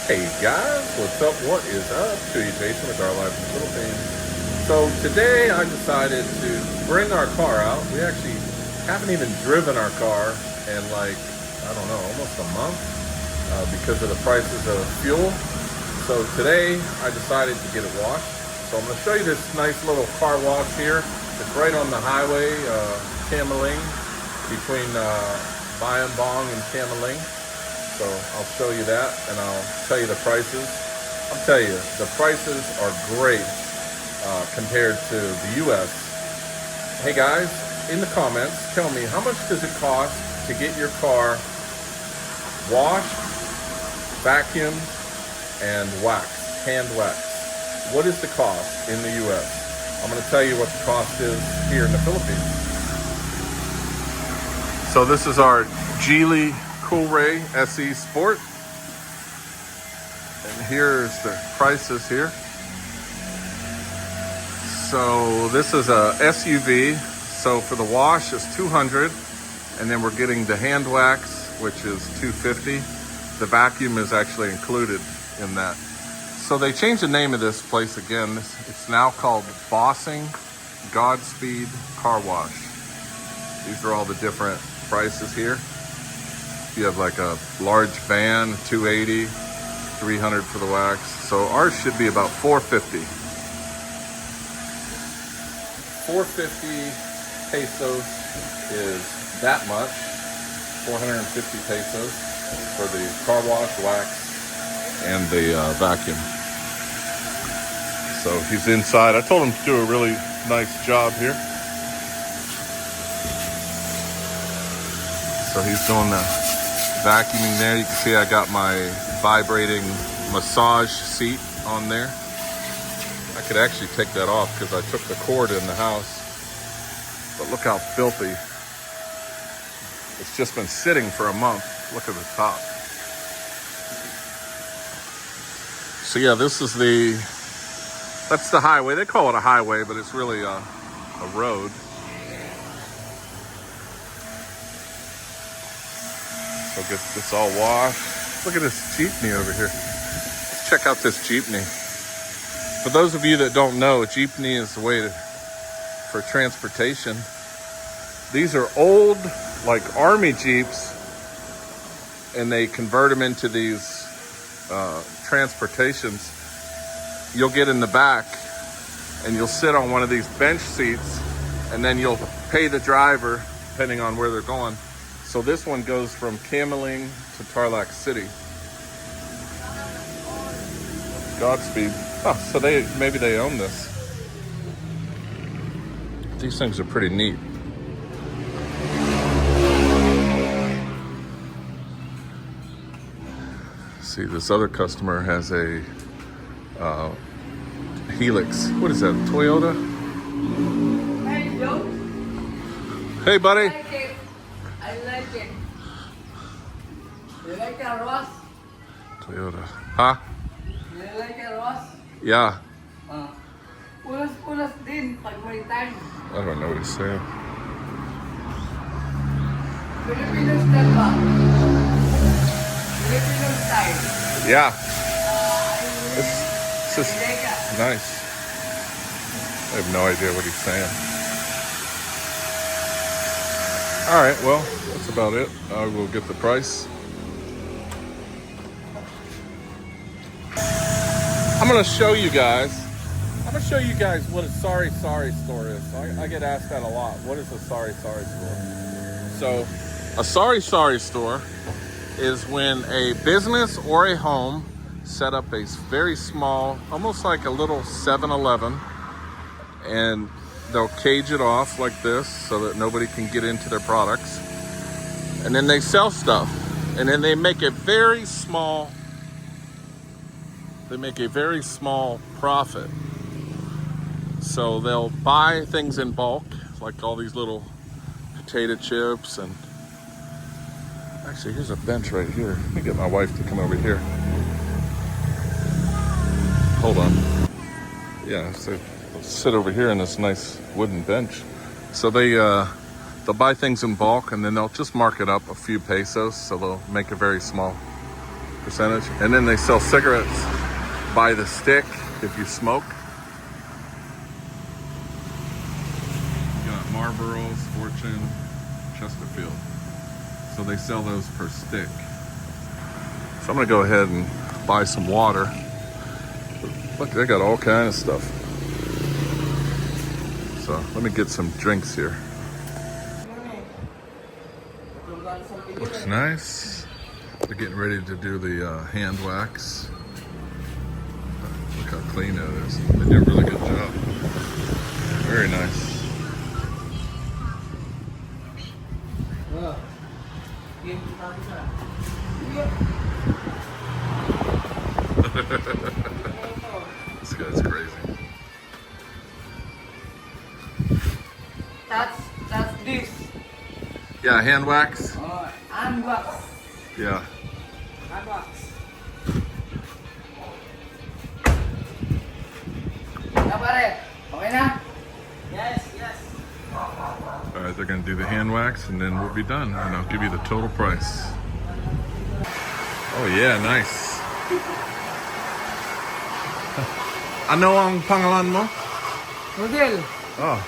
Hey guys, what's up? What is up? To you, Jason with our life in the Philippines. So today I decided to bring our car out. We actually haven't even driven our car in like, I don't know, almost a month because of the prices of fuel. So today I decided to get it washed. So I'm going to show you this nice little car wash here. It's right on the highway, Camiling, between Bayambang and Camiling. So I'll show you that and I'll tell you the prices. I'll tell you, the prices are great compared to the US. Hey guys, in the comments, tell me how much does it cost to get your car washed, vacuumed, and waxed, hand waxed? What is the cost in the US? I'm going to tell you what the cost is here in the Philippines. So this is our Geely Coolray SE Sport, and here's the prices here. So this is a SUV, so for the wash is $200, and then we're getting the hand wax, which is $250. The vacuum is actually included in that. So they changed the name of this place again. It's now called Bossing Godspeed Car Wash. These are all the different prices here. You have like a large van, $280, $300 for the wax. So ours should be about $450. 450 pesos is that much. 450 pesos for the car wash, wax, and the vacuum. So he's inside. I told him to do a really nice job here. So he's doing the vacuuming there. You can see I got my vibrating massage seat on there. I could actually take that off because I took the cord in the house. But look how filthy. It's just been sitting for a month. Look at the top. So yeah, this is that's the highway. They call it a highway, but it's really a road. So get this all washed. Look at this Jeepney over here. Let's check out this Jeepney. For those of you that don't know, Jeepney is the way for transportation. These are old, like army Jeeps, and they convert them into these transportations. You'll get in the back and you'll sit on one of these bench seats, and then you'll pay the driver depending on where they're going. So this one goes from Camiling to Tarlac City. Godspeed. Oh, so maybe they own this. These things are pretty neat. See, this other customer has a Helix. What is that, Toyota? Hey, Joe. Hey, buddy. I like it. You like a Ross? Toyota. Huh? You like a Ross? Yeah. Pulas-pulas din pag may time. I don't know what he's saying. Filipino style ba? Filipino style. Yeah. It's just nice. I have no idea what he's saying. All right, well, that's about it. I will get the price. I'm gonna show you guys what a Sari-Sari store is. I get asked that a lot. What is a Sari-Sari store? So a Sari-Sari store is when a business or a home set up a very small, almost like a little 7-Eleven, and they'll cage it off like this so that nobody can get into their products. And then they sell stuff. And then they make a very small profit. So they'll buy things in bulk, like all these little potato chips. And actually, here's a bench right here. Let me get my wife to come over here. Hold on. Yeah, so sit over here in this nice wooden bench. So they'll buy things in bulk, and then they'll just mark it up a few pesos, so they'll make a very small percentage. And then they sell cigarettes by the stick if you smoke. You got Marlboros, Fortune, Chesterfield. So they sell those per stick. So I'm gonna go ahead and buy some water. Look, they got all kinds of stuff. So let me get some drinks here. Looks nice. They're getting ready to do the hand wax. Look how clean that is. They do a really good job. Very nice. This guy's crazy. That's this. Yeah, hand wax. Oh, hand wax. Yeah. Hand wax. Na pare, okay na? Yes, yes. All right, they're gonna do the hand wax and then we'll be done. And I'll give you the total price. Oh yeah, nice. Ano ang pangalan mo? Model. Oh.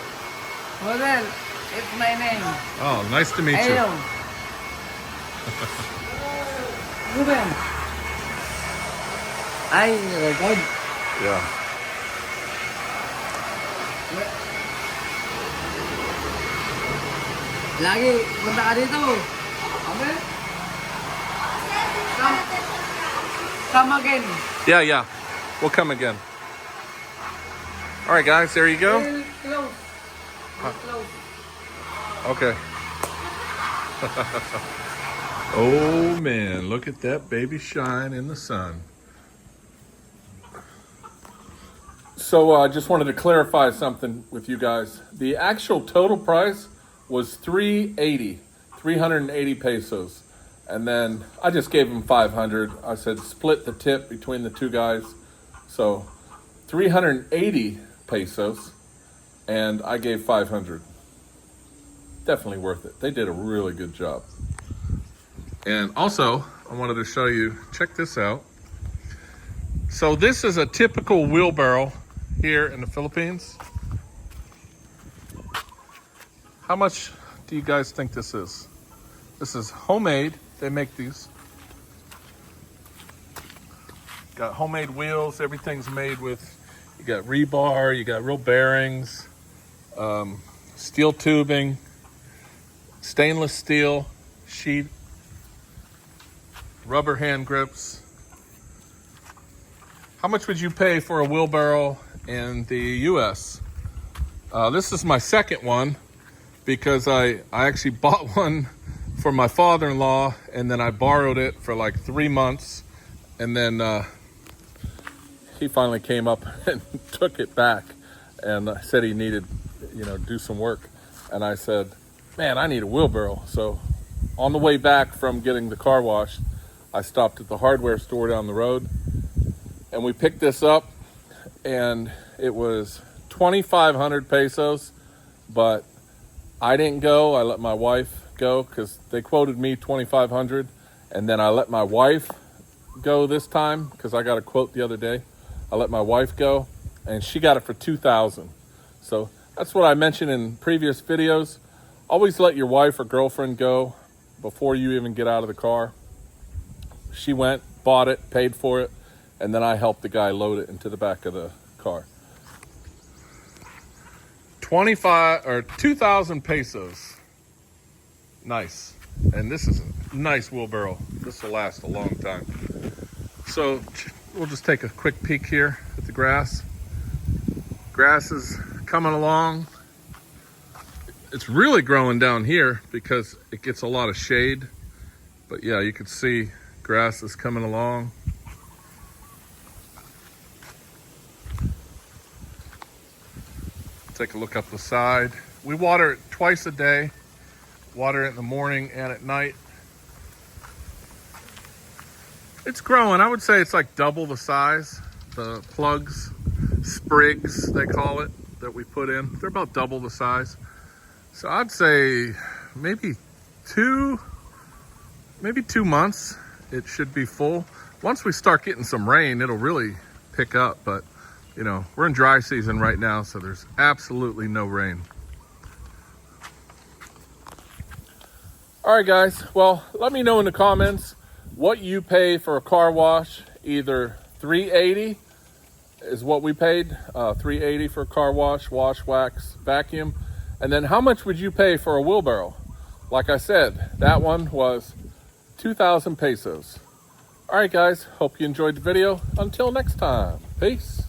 Model. It's my name. Oh, nice to meet you. Hello. Ruben. Ay, record. Yeah. Lagi, punta ka dito. Okay? Come again. Yeah, yeah. We'll come again. All right, guys, there you go. Real close. Real close. Okay. Oh man, look at that baby shine in the sun. So I just wanted to clarify something with you guys. The actual total price was 380 pesos. And then I just gave them 500. I said split the tip between the two guys. So 380 pesos and I gave 500. Definitely worth it. They did a really good job. And also, I wanted to show you, check this out. So this is a typical wheelbarrow here in the Philippines. How much do you guys think this is? This is homemade. They make these. Got homemade wheels. Everything's made with, you got rebar, you got real bearings, steel tubing, stainless steel sheet, rubber hand grips. How much would you pay for a wheelbarrow in the US? This is my second one because I actually bought one for my father-in-law and then I borrowed it for like 3 months and then he finally came up and took it back and said he needed, do some work. And I said, man, I need a wheelbarrow. So on the way back from getting the car washed, I stopped at the hardware store down the road and we picked this up and it was 2,500 pesos, but I didn't go. I let my wife go because they quoted me 2,500 and then I let my wife go this time because I got a quote the other day. I let my wife go and she got it for 2,000. So that's what I mentioned in previous videos. Always let your wife or girlfriend go before you even get out of the car. She went, bought it, paid for it, and then I helped the guy load it into the back of the car. 2,000 pesos. Nice. And this is a nice wheelbarrow. This will last a long time. So we'll just take a quick peek here at the grass. Grass is coming along. It's really growing down here because it gets a lot of shade. But yeah, you can see grass is coming along. Take a look up the side. We water it twice a day. Water it in the morning and at night. It's growing. I would say it's like double the size. The plugs, sprigs, they call it, that we put in. They're about double the size. So I'd say maybe 2 months it should be full. Once we start getting some rain, it'll really pick up, but you know, we're in dry season right now, so there's absolutely no rain. All right, guys, well, let me know in the comments what you pay for a car wash. Either $3.80 is what we paid, $3.80 for a car wash, wax, vacuum. And then how much would you pay for a wheelbarrow? Like I said, that one was 2,000 pesos. All right, guys, hope you enjoyed the video. Until next time, peace.